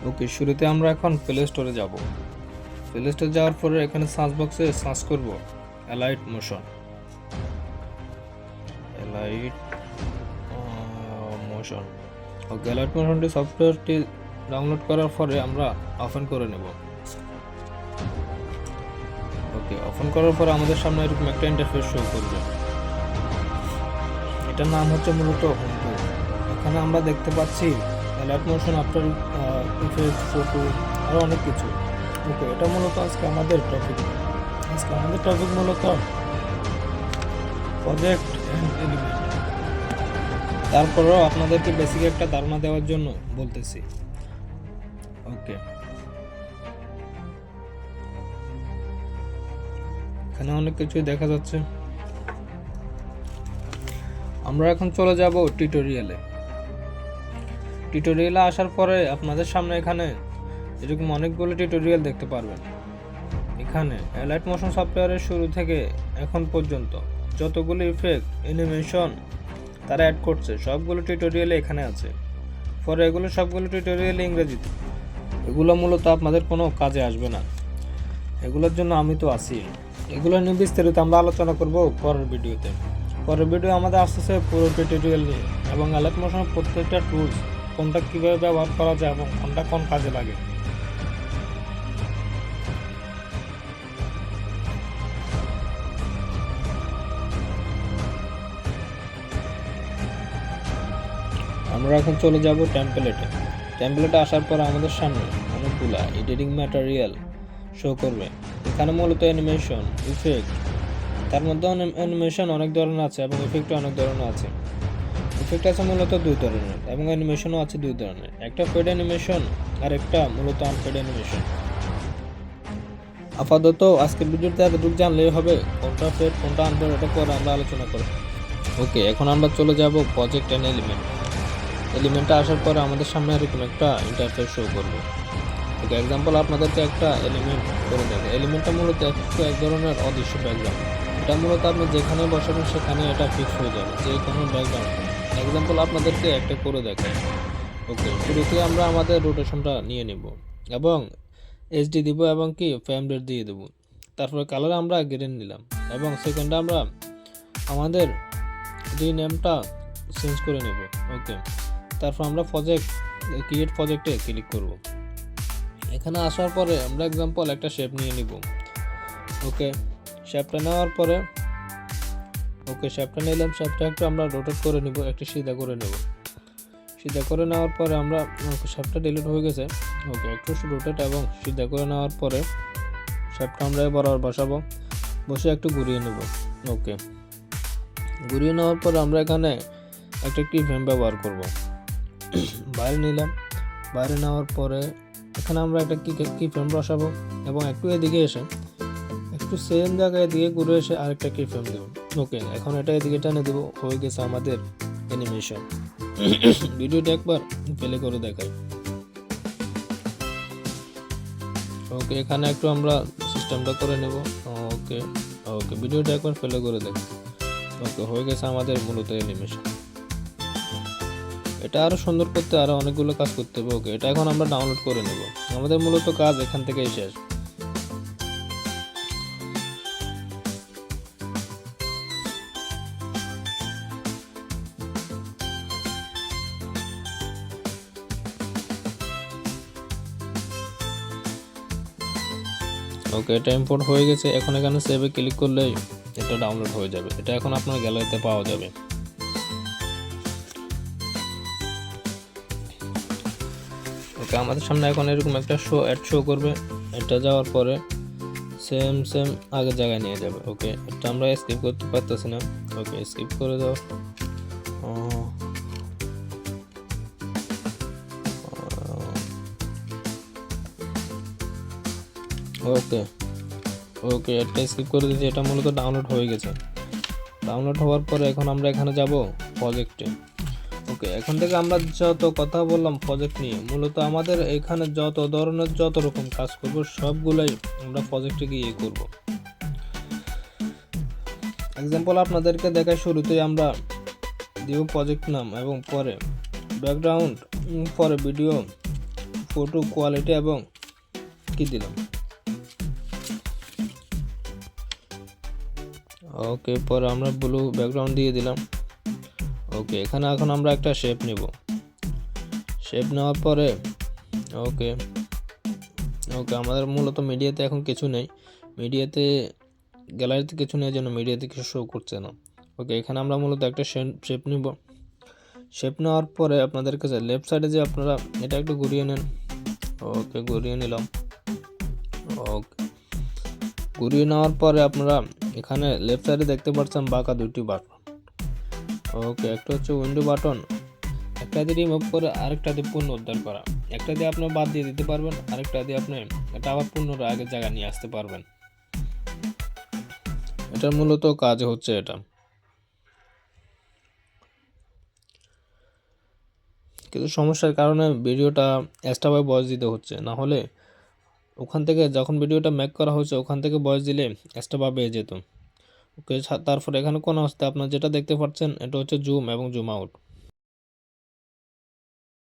ওকে, শুরুতে আমরা এখন প্লে স্টোরে যাব। প্লে স্টোরে যাওয়ার পরে এখানে সার্চ বক্সে সার্চ করব Alight Motion. Alight Motion. Okay, Alight মোশনটি সফটওয়্যারটি ডাউনলোড করার পরে আমরা ওপেন করে নেব। ওকে, ওপেন করার পরে আমাদের সামনে এরকম একটা ইন্টারফেস শো করবে। এটার নাম হচ্ছে মূলত হোম পেজ। এখানে আমরা দেখতে পাচ্ছি elite motion, after effect, photo, আরও অনেক কিছু। ওকে, এটা মূলত আজকে আমাদের টপিক মূলত প্রজেক্ট অ্যান্ড এলিমেন্ট। তারপরেও আপনাদেরকে বেসিক একটা ধারণা দেওয়ার জন্য বলতেছি। ওকে, এখানে অনেক কিছুই দেখা যাচ্ছে। আমরা এখন চলে যাব টিউটোরিয়ালে আসার পরে আপনাদের সামনে এখানে এরকম অনেকগুলো টিউটোরিয়াল দেখতে পারবেন। এখানে এলাইট মোশন সফটওয়্যারের শুরু থেকে এখন পর্যন্ত যতগুলো ইফেক্ট, অ্যানিমেশন তারা অ্যাড করছে সবগুলো টিউটোরিয়ালে এখানে আছে। পরে এগুলো সবগুলো টিউটোরিয়ালে ইংরেজিতে। এগুলো মূলত আপনাদের কোনো কাজে আসবে না, এগুলোর জন্য আমি তো আছি। এগুলো নিয়ে বিস্তারিত আমরা আলোচনা করব পরের ভিডিওতে। পরের ভিডিও আমাদের আসতেছে পুরো টিউটোরিয়াল নিয়ে, এবং এলাইট মোশনের প্রত্যেকটা টুলস কোনটা কীভাবে ব্যবহার করা যায় এবং কোনটা কোন কাজে লাগে। আমরা এখন চলে যাব টেমপ্লেটে আসার পর আমাদের সামনে অনেকগুলা এডিটিং ম্যাটেরিয়াল শো করবে। এখানে মূলত অ্যানিমেশন, ইফেক্ট, তার মধ্যে অ্যানিমেশন অনেক ধরনের আছে এবং ইফেক্টও অনেক ধরনের আছে। ইফেক্ট আছে মূলত 2 ধরনের এবং অ্যানিমেশনও আছে 2 ধরনের, একটা ফেড অ্যানিমেশন আর একটা মূলত আনফেড অ্যানিমেশন। আপাতত আজকের ভিডিওতে এতটুকু জানলেই হবে কোনটা ফেড কোনটা আনফেড, এটা পরে আমরা আলোচনা করব। ওকে, এখন আমরা চলে যাব প্রজেক্ট অ্যান্ড এলিমেন্টে আসার পরে আমাদের সামনে এরকম একটা ইন্টারফেস শো করবে। ওকে, এক্সাম্পল আপনাদেরকে একটা এলিমেন্ট করে দেবে। এলিমেন্টটা মূলত এক ধরনের অদৃশ্য ব্যাকগ্রাউন্ড। এটা মূলত আপনি যেখানে বসাবেন সেখানে এটা ফিক্স হয়ে যাবে, যে কোনো ব্যাকগ্রাউন্ড। এক্সাম্পল আপনাদেরকে একটা করে দেখাই। ওকে, শুরুতে আমরা আমাদের রোটেশনটা নিয়ে নিব এবং এইচডি দিব এবং কি ফ্রেম রেট দিয়ে দেবো। তারপরে কালার আমরা গ্রিন নিলাম এবং সেকেন্ডে আমরা আমাদের নেমটা চেঞ্জ করে নেব। ওকে, তারপর আমরা ক্রিয়েট প্রজেক্টে ক্লিক করব। এখানে আসার পরে আমরা এক্সাম্পল একটা শেপ নিয়ে নিব। ওকে, শেপটা নেওয়ার পরে শেপটা নিলাম। শেপটা একটু আমরা রোটেট করে নিব, একটু সিধা করে নেব। সিধা করে নেওয়ার পরে আমরা শেপটা ডিলিট হয়ে গেছে। ওকে, একটু রোটেট এবং সিধা করে নেওয়ার পরে শেপটা আমরা বরাবর বসাবো, বসে একটু ঘুরিয়ে নেব। ওকে, ঘুরিয়ে নেওয়ার পরে আমরা এখানে একটা কি ফ্রেম ব্যবহার করব। বাইরে নিলাম, বাইরে নেওয়ার পরে এখানে আমরা একটা কি ফ্রেম বসাবো এবং একটু এদিকে এসে একটু সেম জায়গায় দিয়ে ঘুরে এসে আরেকটা কি ফ্রেম দেব। ওকে, এখন এটা এদিকে টেনে দেবো। হয়ে গেছে আমাদের অ্যানিমেশন। ভিডিওটা একবার প্লে করে দেখাই। ওকে, এখানে একটু আমরা সিস্টেমটা করে নেব। ওকে, ভিডিওটা একবার প্লে করে দেখাই। ওকে, হয়ে গেছে আমাদের মূলত অ্যানিমেশন। এটা আরো সুন্দর করতে আরো অনেকগুলো কাজ করতে হবে। ওকে, এটা এখন আমরা ডাউনলোড করে নেব। আমাদের মূলত কাজ এখান থেকেই শেষ। ওকে, এটা ইম্পোর্ট হয়ে গেছে। এখন এখানে সেভে ক্লিক করলেই এটা ডাউনলোড হয়ে যাবে। এটা এখন আপনার গ্যালারিতে পাওয়া যাবে। ওকে, আমাদের সামনে এখন এরকম একটা শো করবে। এটা যাওয়ার পরে সেম আগের জায়গায় নিয়ে যাবে। ওকে, এটা আমরা স্কিপ করতে পারতেছি না। ওকে, স্কিপ করে দাও। ওকে, এটা স্কিপ করে দিয়েছি। এটা মূলত ডাউনলোড হয়ে গেছে। ডাউনলোড হওয়ার পরে এখন আমরা এখানে যাব প্রজেক্টে। ওকে, এখন থেকে আমরা যত কথা বললাম প্রজেক্ট নিয়ে, মূলত আমাদের এখানে যত রকম কাজ করব সবগুলাই আমরা প্রজেক্টে গিয়ে করব। এক্সাম্পল আপনাদেরকে দেখাই। শুরুতেই আমরা দিব প্রজেক্ট নাম এবং পরে ব্যাকগ্রাউন্ড, পরে ভিডিও, ফটো কোয়ালিটি এবং কি দিলাম, ওকে। পরে আমরা ব্লু ব্যাকগ্রাউন্ড দিয়ে দিলাম। ওকে, এখানে এখন আমরা একটা শেপ নেব। শেপ নেওয়ার পরে ওকে ওকে আমাদের মূলত মিডিয়াতে এখন কিছু নেই, মিডিয়াতে গ্যালারিতে কিছু নেই, যেন মিডিয়াতে কিছু শো করছে না। ওকে, এখানে আমরা মূলত একটা শেপ নিব। শেপ নেওয়ার পরে আপনাদের কাছে লেফট সাইডে যে আপনারা এটা একটু ঘুরিয়ে নেন। ওকে, ঘুরিয়ে নিলাম। ওকে, ঘুরিয়ে নেওয়ার পরে আপনারা এখানে লেফট সাইডে দেখতে পাচ্ছেন বাঁকা দুটি বাটন। ওকে, একটা হচ্ছে উইন্ডো বাটন, একটা দিয়ে রিমুভ করে আরেকটা দিয়ে পুনরুদ্ধার করা। একটা দিয়ে আপনি বাদ দিয়ে দিতে পারবেন, আরেকটা দিয়ে আপনি এটা আবার পুনরায় আগের জায়গায় নিয়ে আসতে পারবেন। এটার মূলত কাজ হচ্ছে এটা। কিন্তু সমস্যার কারণে ভিডিওটা এক্সট্রাভাবে ভয়েস দিতে হচ্ছে, না হলে ওখান থেকে যখন ভিডিওটা মেক করা হয়েছে ওখান থেকে ভয়েস দিলে এক্সট্রাভাবে যেত। ওকে, তারপরে এখানে কোন অবস্থায় আপনার যেটা দেখতে পাচ্ছেন এটা হচ্ছে জুম এবং জুম আউট।